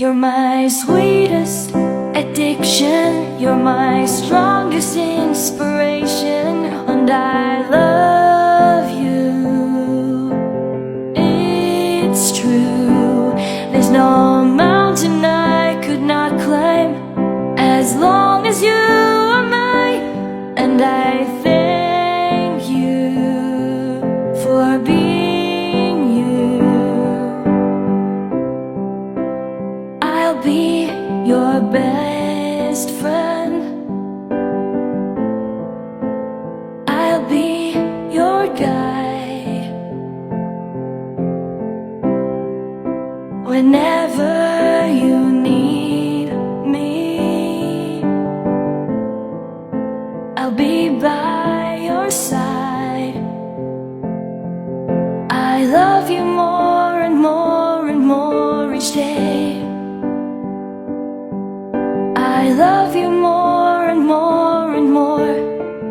You're my sweetest addiction, you're my strongest inspiration, and I love you. It's true, there's no mountain I could not climb as long as you are mine, and I thank you for being you. I'll be your best friend, I'll be your guide whenever you need me. I'll be by your side. I love you more and more and more each day. I love you more and more and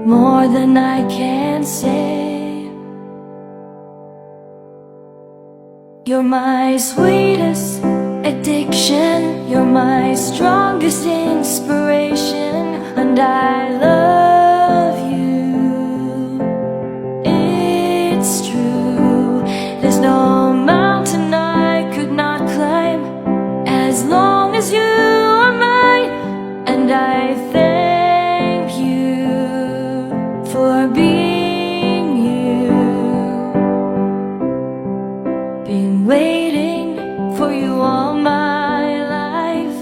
more than I can say. You're my sweetest addiction, you're my strongest inspiration, and I love you. It's true, there's no mountain I could not climb as long as you are mine, and I thank you for being you. Been waiting for you all my life.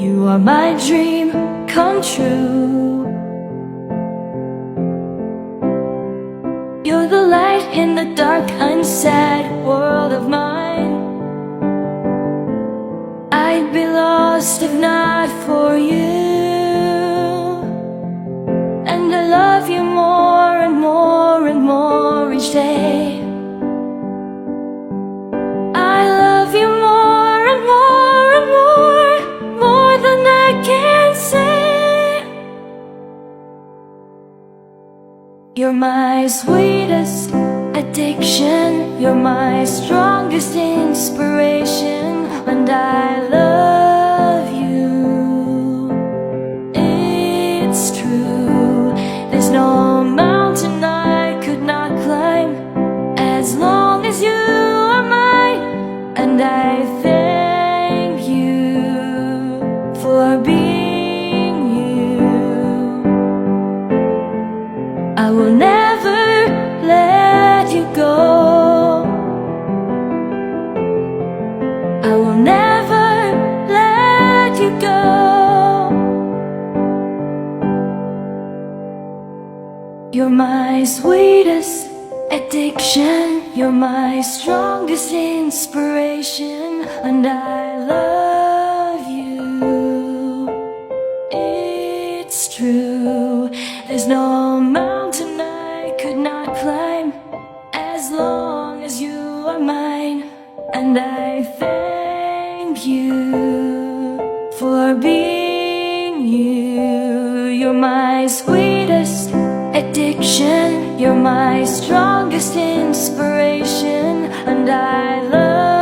You are my dream come true. You're the light in the dark, unsad world of mine. I'd be lost if not for you, and I love you more and more and more each day. I love you more and more and more than I can say. You're my sweetest addiction, you're my strongest inspiration, and I love you. It's true, there's no mountain I could not climb as long as you are mine, and I thank you for being you. I will never let you go, I will never let you go. You're my sweetest addiction, you're my strongest inspiration, and I love you. It's true, there's no mountain I could not climb as long as you are mine, and I thank you for being you. You're my sweetest addiction, you're my strongest inspiration, and I love you.